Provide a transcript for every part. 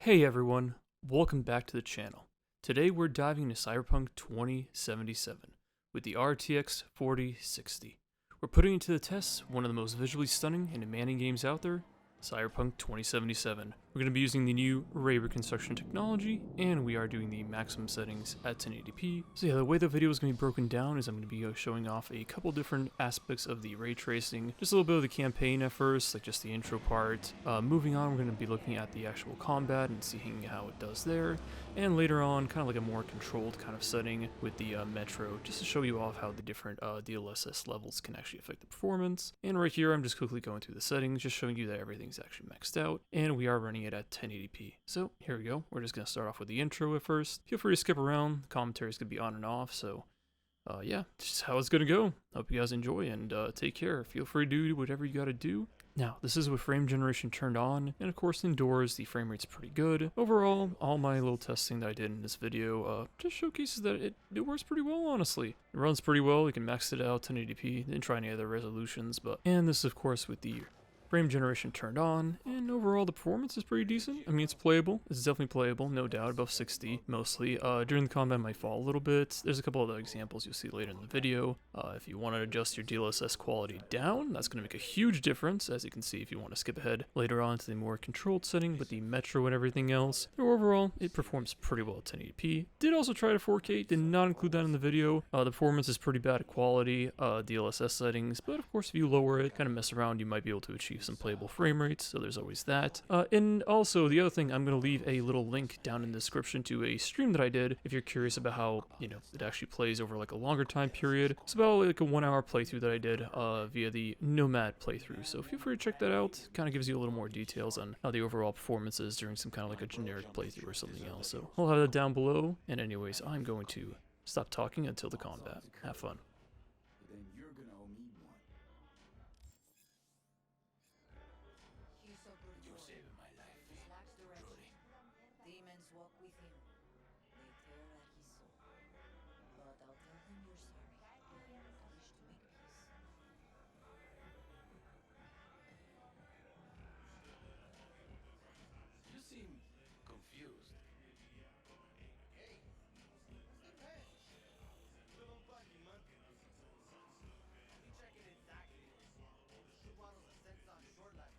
Hey everyone, welcome back to the channel. Today we're diving into Cyberpunk 2077 with the RTX 4060. We're putting it to the test one of the most visually stunning and demanding games out there, Cyberpunk 2077. We're going to be using the new Ray Reconstruction technology, and we are doing the maximum settings at 1080p. So yeah, the way the video is going to be broken down is I'm going to be showing off a couple different aspects of the ray tracing, just a little bit of the campaign at first, like just the intro part. Moving on, we're going to be looking at the actual combat and seeing how it does there, and later on, kind of like a more controlled kind of setting with the metro, just to show you off how the different DLSS levels can actually affect the performance. And right here, I'm just quickly going through the settings, just showing you that everything's actually maxed out, and we are running it at 1080p. So here we go. We're just going to start off with the intro at first. Feel free to skip around. The commentary is going to be on and off. So yeah, just how it's going to go. Hope you guys enjoy and take care. Feel free to do whatever you got to do. Now, this is with frame generation turned on, and of course indoors the frame rate's pretty good. Overall, all my little testing that I did in this video just showcases that it works pretty well, honestly. It runs pretty well. You can max it out 1080p, didn't try any other resolutions, and this of course with the frame generation turned on, and overall the performance is pretty decent. I mean, it's playable. It's definitely playable, no doubt, above 60 mostly. During the combat it might fall a little bit. There's a couple other examples you'll see later in the video. If you want to adjust your DLSS quality down, that's going to make a huge difference, as you can see if you want to skip ahead later on to the more controlled setting with the metro and everything else. So overall, it performs pretty well at 1080p. Did also try to 4K, did not include that in the video. The performance is pretty bad quality, DLSS settings, but of course if you lower it, kind of mess around, you might be able to achieve some playable frame rates, so there's always that. And also, the other thing, I'm going to leave a little link down in the description to a stream that I did, if you're curious about how, it actually plays over like a longer time period. It's about like a 1 hour playthrough that I did via the Nomad playthrough, so feel free to check that out. Kind of gives you a little more details on how the overall performance is during some kind of like a generic playthrough or something else, so I'll have that down below. And anyways, I'm going to stop talking until the combat. Have fun. Demons walk with him. They tear at his soul. But I'll tell him you're sorry. You wish to make peace. You seem confused. Hey, step back. Little buggy, man. You checking exactly. Two bottles of sense on short life.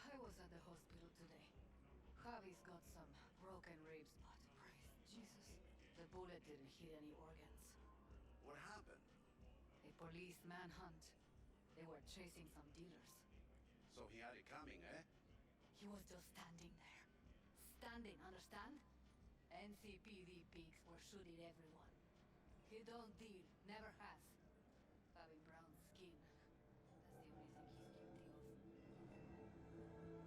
I was at the hospital today. Javi's got some broken ribs, but praise Jesus, the bullet didn't hit any organs. What happened? A police manhunt. They were chasing some dealers. So he had it coming, eh? He was just standing there. Standing, understand? NCPD pigs were shooting everyone. He don't deal, never has. Having brown skin. That's the only thing he's guilty of.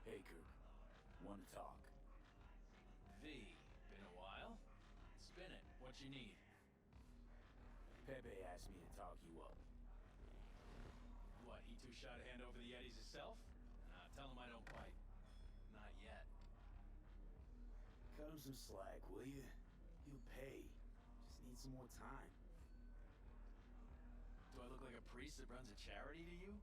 Hey, Coop. Want to talk? V, been a while? Spin it. What you need? Pepe asked me to talk you up. What, he too shy to hand over the Yetis himself? Nah, tell him I don't bite. Not yet. Cut him some slack, will you? He'll pay. Just need some more time. Do I look like a priest that runs a charity to you?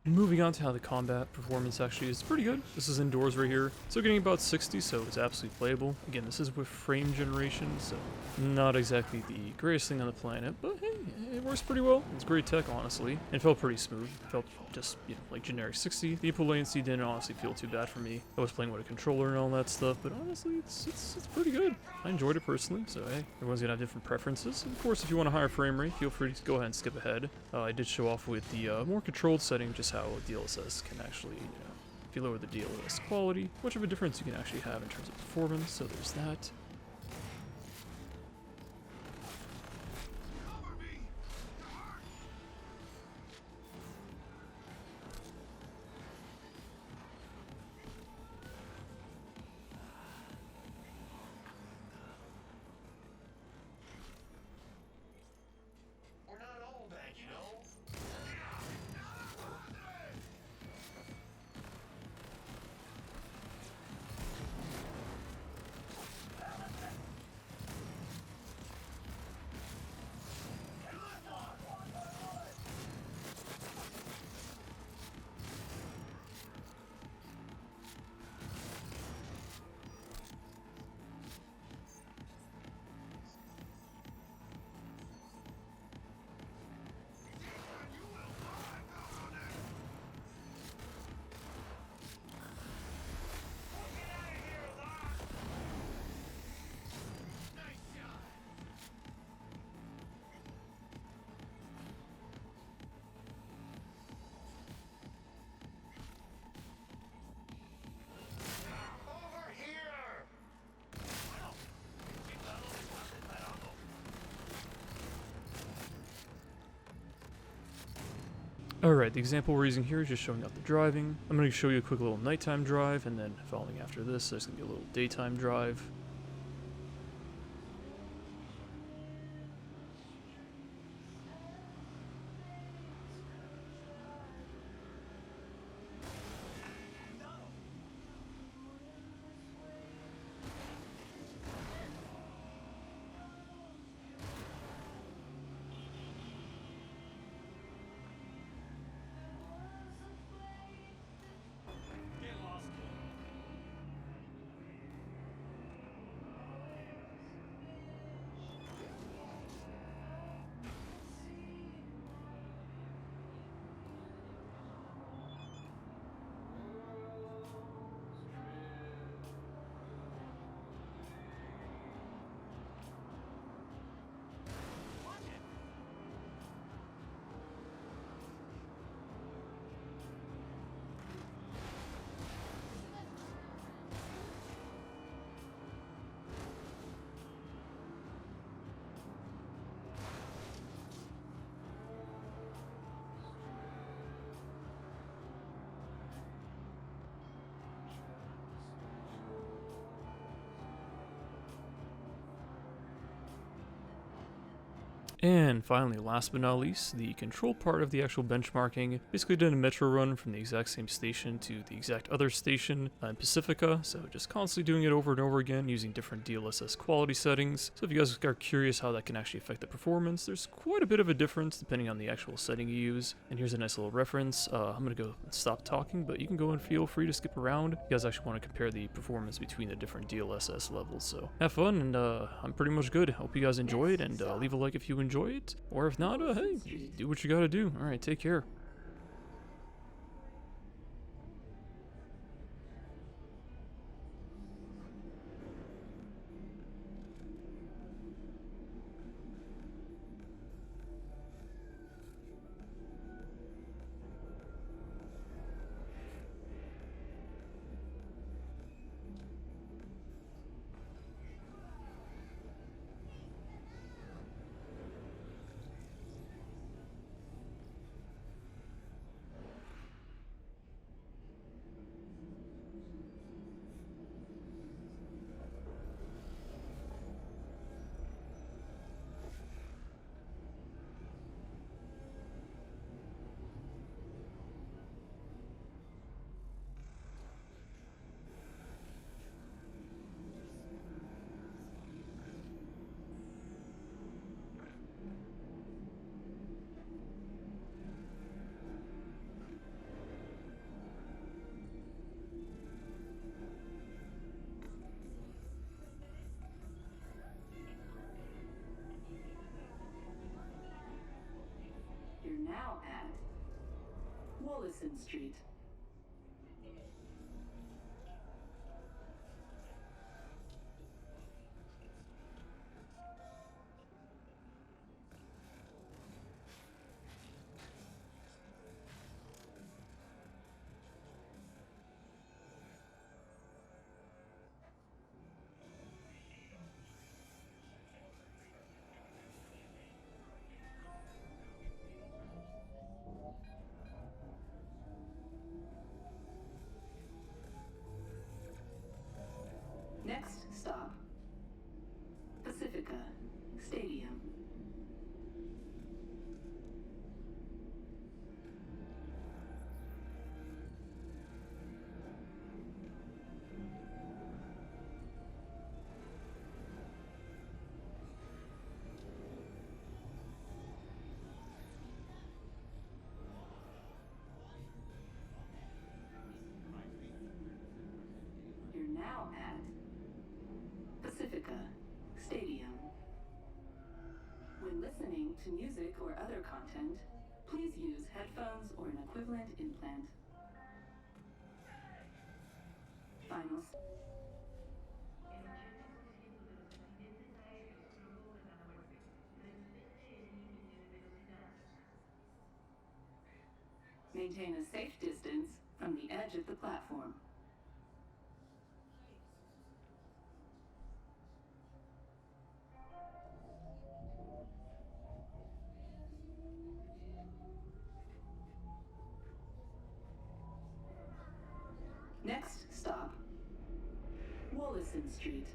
Moving on to how the combat performance actually is pretty good. This is indoors right here. Still getting about 60, so it's absolutely playable. Again, this is with frame generation, so not exactly the greatest thing on the planet, but hey, it works pretty well. It's great tech, honestly. It felt pretty smooth. It felt just, like generic 60. The input latency didn't honestly feel too bad for me. I was playing with a controller and all that stuff, but honestly, it's pretty good. I enjoyed it personally, so hey, everyone's gonna have different preferences. And of course, if you want a higher frame rate, feel free to go ahead and skip ahead. I did show off with the more controlled setting just how DLSS can actually, if you lower the DLSS quality, much of a difference you can actually have in terms of performance, so there's that. Alright, the example we're using here is just showing off the driving. I'm going to show you a quick little nighttime drive, and then following after this, there's going to be a little daytime drive. Get lost, kid. And finally, last but not least, the control part of the actual benchmarking. Basically did a metro run from the exact same station to the exact other station in Pacifica, so just constantly doing it over and over again using different DLSS quality settings. So if you guys are curious how that can actually affect the performance, there's quite a bit of a difference depending on the actual setting you use. And here's a nice little reference. I'm going to go stop talking, but you can go and feel free to skip around. You guys actually want to compare the performance between the different DLSS levels. So have fun, and I'm pretty much good. Hope you guys enjoy it, and leave a like if you enjoy it, or if not, hey, do what you gotta do. Alright, take care. You're now at Wallison Street. Next stop, Pacifica Stadium. You're now at Pacifica Stadium. When listening to music or other content, please use headphones or an equivalent implant. Finals. Maintain a safe distance from the edge of the platform. Wollaston Street.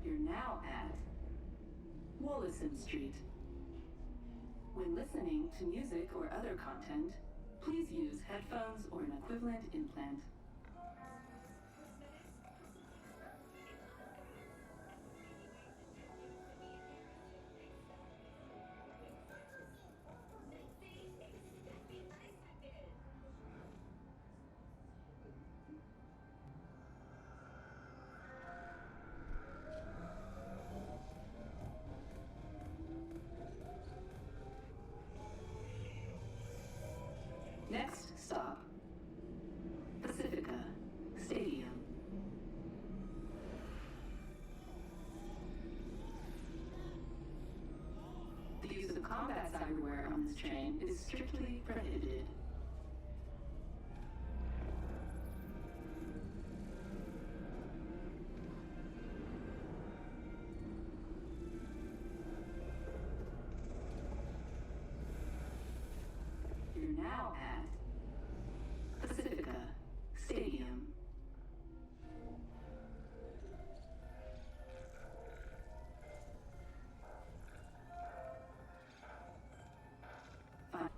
You're now at Wollaston Street. When listening to music or other content, please use headphones or an equivalent implant. Next stop, Pacifica Stadium. The use of combat cyberware on this train is strictly prohibited. You're now at Pacifica Stadium. Fi-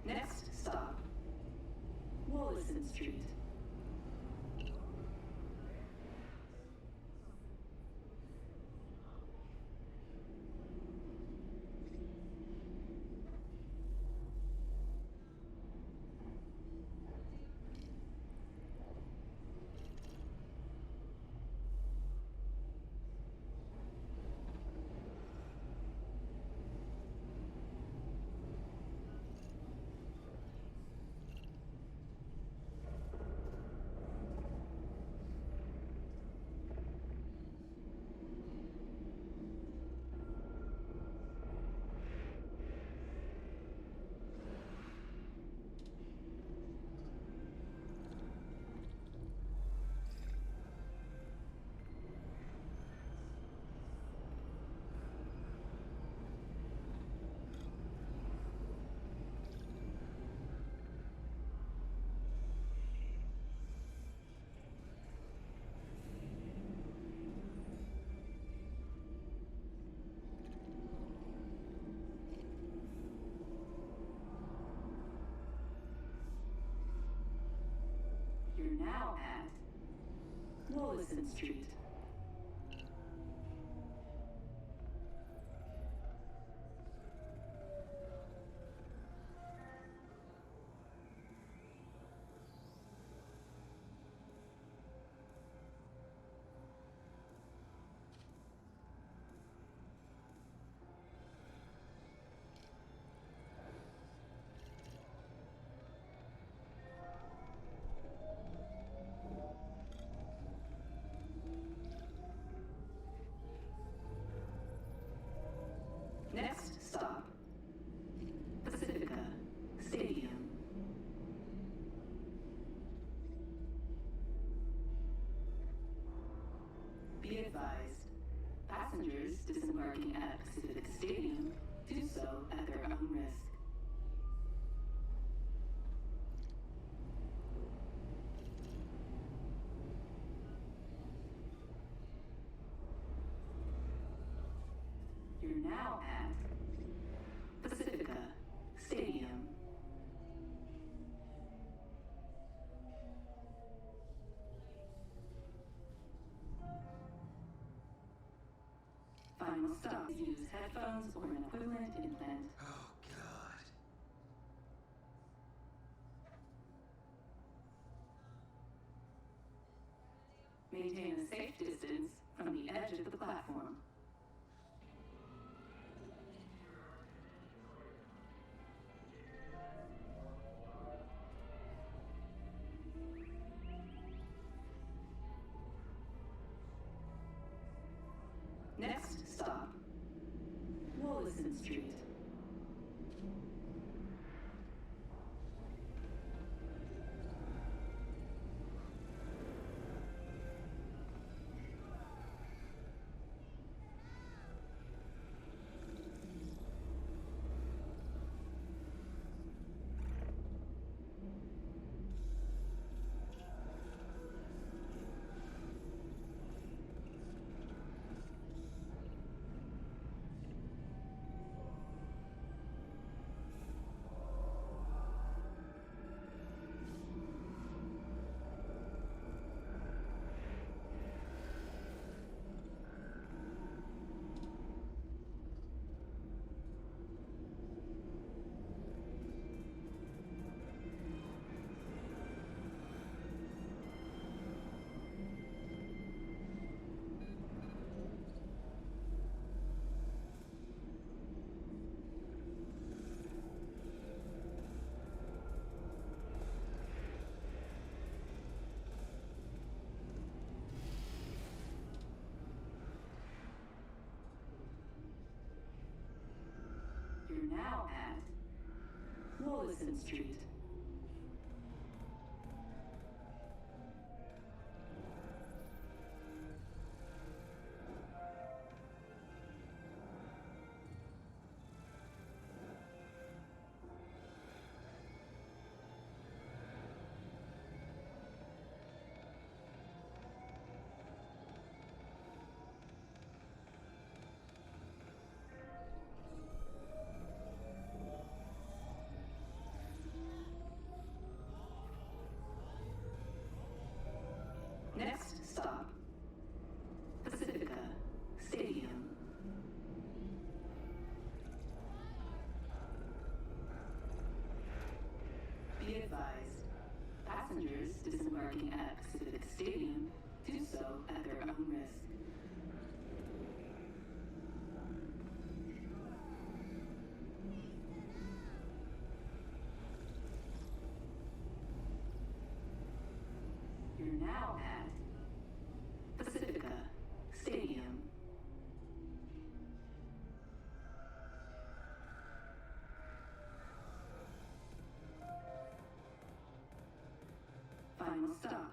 Next stop, Wollaston Street. You're now at Wollaston Street. advised, passengers disembarking at Pacific Stadium do so at their own risk. You're now at Pacifica Stadium. Final stop. Use headphones or an equivalent implant. Oh, God. Maintain a safe distance from the edge of the platform. Next stop, Wallison Street. You're now at Wallison Street. Next stop, Pacifica Stadium. Be advised, passengers disembarking at Pacific Stadium do so at their own risk. You're now at Pacifica Stadium. Final stop,